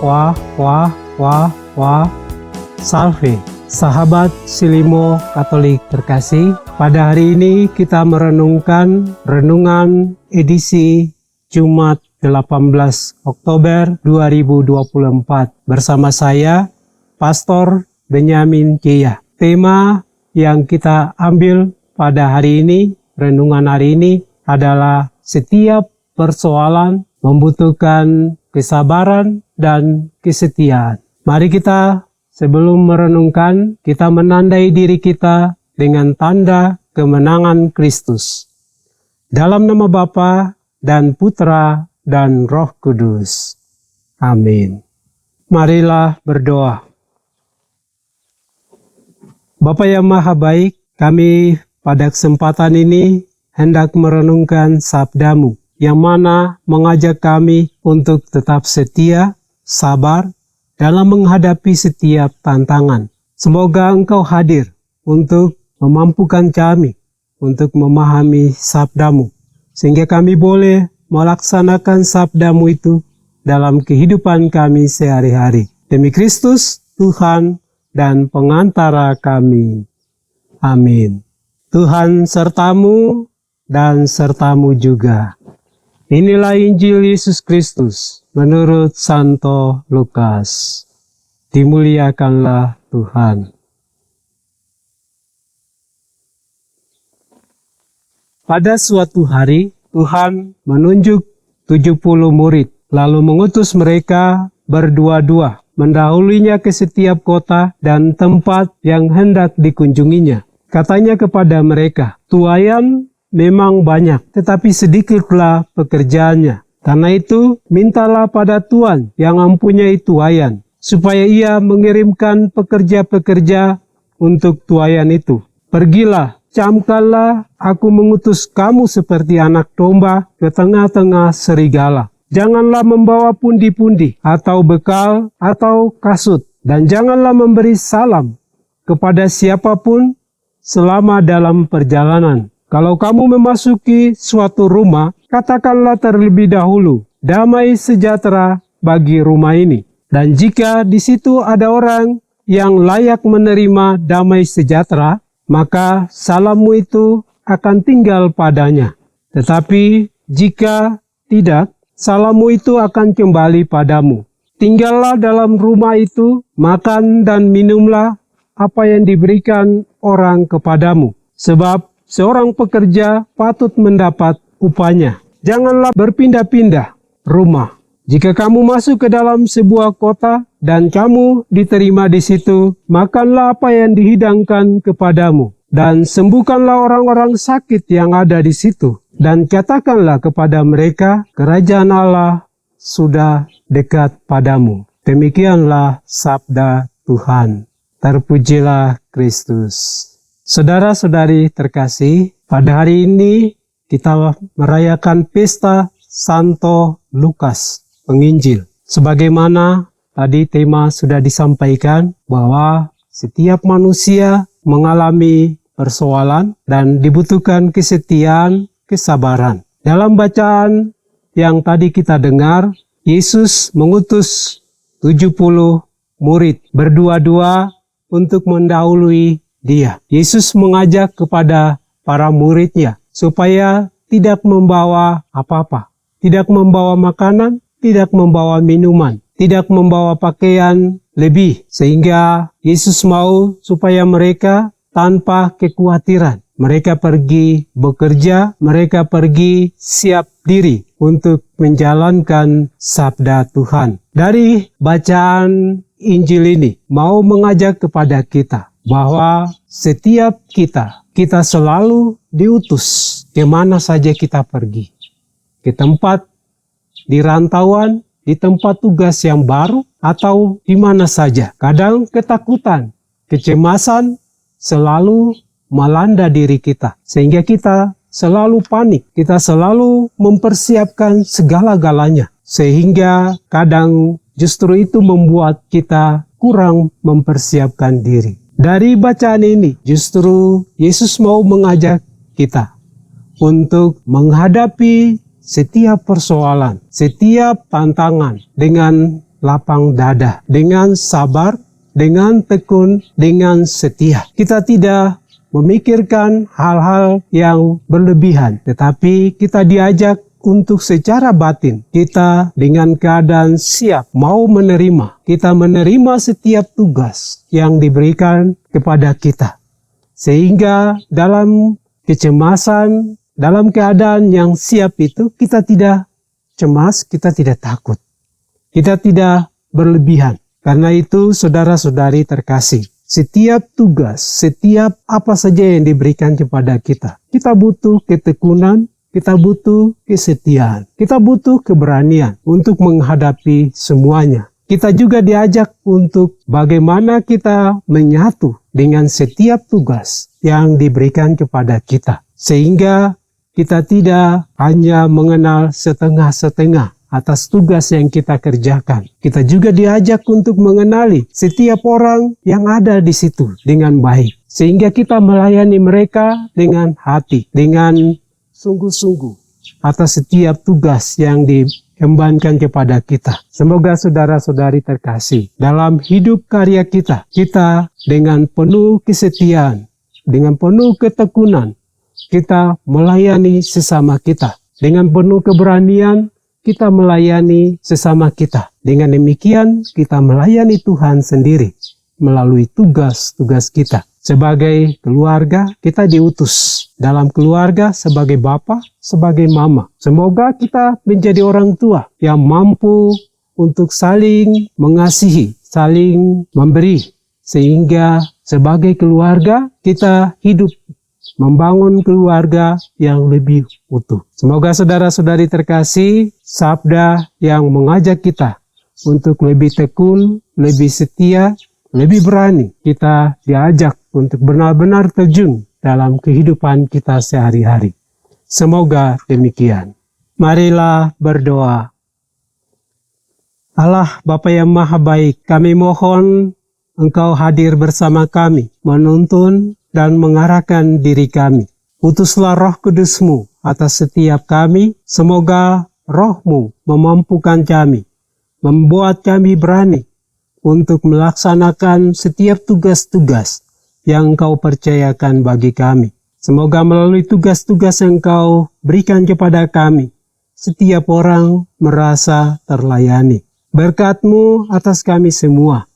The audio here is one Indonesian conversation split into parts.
wah. Salve, sahabat Silimo Katolik terkasih. Pada hari ini kita merenungkan renungan edisi Jumat 18 Oktober 2024 bersama saya, Pastor Benyamin Kia. Tema yang kita ambil pada hari ini, renungan hari ini adalah setiap persoalan membutuhkan kesabaran dan kesetiaan. Mari kita sebelum merenungkan, kita menandai diri kita dengan tanda kemenangan Kristus. Dalam nama Bapa dan Putra dan Roh Kudus. Amin. Marilah berdoa. Bapa yang Maha Baik, kami pada kesempatan ini hendak merenungkan sabda-Mu, yang mana mengajak kami untuk tetap setia, sabar, dalam menghadapi setiap tantangan. Semoga Engkau hadir untuk memampukan kami untuk memahami sabda-Mu, sehingga kami boleh melaksanakan sabda-Mu itu dalam kehidupan kami sehari-hari. Demi Kristus, Tuhan dan pengantara kami. Amin. Tuhan sertamu dan sertamu juga. Inilah Injil Yesus Kristus menurut Santo Lukas. Dimuliakanlah Tuhan. Pada suatu hari, Tuhan menunjuk 70 murid, lalu mengutus mereka berdua-dua, mendahulunya ke setiap kota dan tempat yang hendak dikunjunginya. Katanya kepada mereka, "Tuaian memang banyak, tetapi sedikitlah pekerjaannya. Karena itu, mintalah pada Tuhan yang mempunyai tuaian, supaya ia mengirimkan pekerja-pekerja untuk tuaian itu. Pergilah, camkanlah, aku mengutus kamu seperti anak domba ke tengah-tengah serigala. Janganlah membawa pundi-pundi, atau bekal, atau kasut, dan janganlah memberi salam kepada siapapun selama dalam perjalanan. Kalau kamu memasuki suatu rumah, katakanlah terlebih dahulu, damai sejahtera bagi rumah ini. Dan jika di situ ada orang yang layak menerima damai sejahtera, maka salammu itu akan tinggal padanya. Tetapi jika tidak, salammu itu akan kembali padamu. Tinggallah dalam rumah itu, makan dan minumlah apa yang diberikan orang kepadamu. Sebab seorang pekerja patut mendapat upahnya. Janganlah berpindah-pindah rumah. Jika kamu masuk ke dalam sebuah kota dan kamu diterima di situ, makanlah apa yang dihidangkan kepadamu. Dan sembuhkanlah orang-orang sakit yang ada di situ. Dan katakanlah kepada mereka, kerajaan Allah sudah dekat padamu. Demikianlah sabda Tuhan. Terpujilah Kristus. Saudara-saudari terkasih, pada hari ini kita merayakan pesta Santo Lukas Penginjil. Sebagaimana tadi tema sudah disampaikan bahwa setiap manusia mengalami persoalan dan dibutuhkan kesetiaan, kesabaran. Dalam bacaan yang tadi kita dengar, Yesus mengutus 70 murid berdua-dua untuk mendahului Dia. Yesus mengajak kepada para muridnya supaya tidak membawa apa-apa. Tidak membawa makanan, tidak membawa minuman, tidak membawa pakaian lebih. Sehingga Yesus mau supaya mereka tanpa kekhawatiran. Mereka pergi bekerja, mereka pergi siap diri untuk menjalankan sabda Tuhan. Dari bacaan Injil ini mau mengajak kepada kita bahwa setiap kita selalu diutus kemana saja kita pergi. Ke tempat di rantauan, di tempat tugas yang baru, atau di mana saja. Kadang ketakutan, kecemasan selalu melanda diri kita. Sehingga kita selalu panik, kita selalu mempersiapkan segala-galanya. Sehingga kadang justru itu membuat kita kurang mempersiapkan diri. Dari bacaan ini, justru Yesus mau mengajak kita untuk menghadapi setiap persoalan, setiap tantangan dengan lapang dada, dengan sabar, dengan tekun, dengan setia. Kita tidak memikirkan hal-hal yang berlebihan, tetapi kita diajak untuk secara batin kita dengan keadaan siap mau menerima. Kita menerima setiap tugas yang diberikan kepada kita. Sehingga dalam kecemasan, dalam keadaan yang siap itu kita tidak cemas, kita tidak takut. Kita tidak berlebihan. Karena itu saudara-saudari terkasih, setiap tugas, setiap apa saja yang diberikan kepada kita, kita butuh ketekunan, kita butuh kesetiaan, kita butuh keberanian untuk menghadapi semuanya. Kita juga diajak untuk bagaimana kita menyatu dengan setiap tugas yang diberikan kepada kita. Sehingga kita tidak hanya mengenal setengah-setengah atas tugas yang kita kerjakan. Kita juga diajak untuk mengenali setiap orang yang ada di situ dengan baik. Sehingga kita melayani mereka dengan hati, dengan sungguh-sungguh atas setiap tugas yang diembankan kepada kita. Semoga saudara-saudari terkasih, dalam hidup karya kita dengan penuh kesetiaan, dengan penuh ketekunan, kita melayani sesama kita. Dengan penuh keberanian, kita melayani sesama kita. Dengan demikian, kita melayani Tuhan sendiri melalui tugas-tugas kita. Sebagai keluarga, kita diutus dalam keluarga sebagai bapa, sebagai mama. Semoga kita menjadi orang tua yang mampu untuk saling mengasihi, saling memberi. Sehingga sebagai keluarga, kita hidup membangun keluarga yang lebih utuh. Semoga saudara-saudari terkasih, sabda yang mengajak kita untuk lebih tekun, lebih setia, lebih berani, kita diajak untuk benar-benar terjun dalam kehidupan kita sehari-hari. Semoga demikian. Marilah berdoa. Allah Bapa yang Maha Baik, kami mohon Engkau hadir bersama kami, menuntun dan mengarahkan diri kami. Utuslah Roh Kudus-Mu atas setiap kami. Semoga Roh-Mu memampukan kami, membuat kami berani untuk melaksanakan setiap tugas-tugas yang Engkau percayakan bagi kami. Semoga melalui tugas-tugas yang Engkau berikan kepada kami, setiap orang merasa terlayani. Berkat-Mu atas kami semua,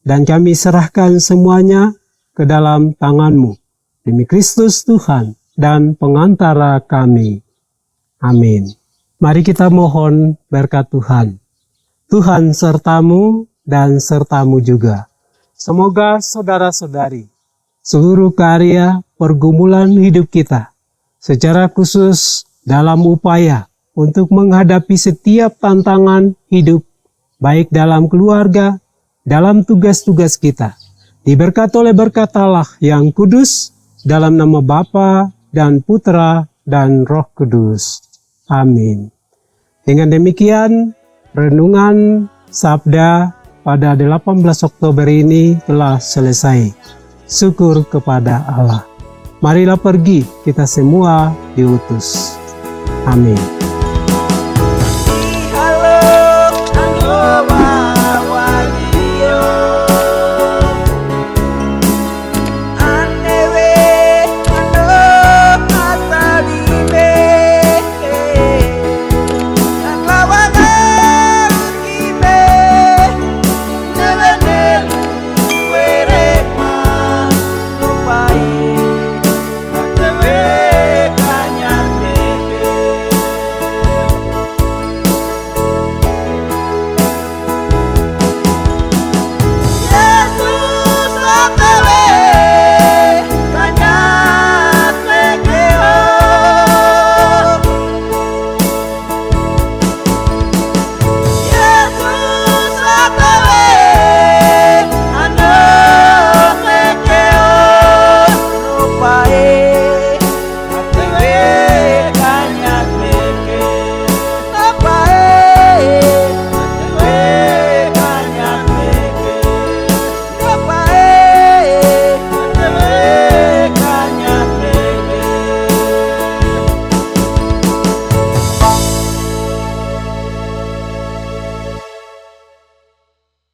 dan kami serahkan semuanya ke dalam tangan-Mu. Demi Kristus Tuhan dan pengantara kami. Amin. Mari kita mohon berkat Tuhan. Tuhan sertamu dan sertamu juga. Semoga saudara-saudari, seluruh karya pergumulan hidup kita, secara khusus dalam upaya untuk menghadapi setiap tantangan hidup, baik dalam keluarga, dalam tugas-tugas kita, diberkati oleh berkat Allah yang kudus, dalam nama Bapa dan Putra dan Roh Kudus. Amin. Dengan demikian, renungan sabda pada 18 Oktober ini telah selesai. Syukur kepada Allah. Marilah pergi, kita semua diutus. Amin.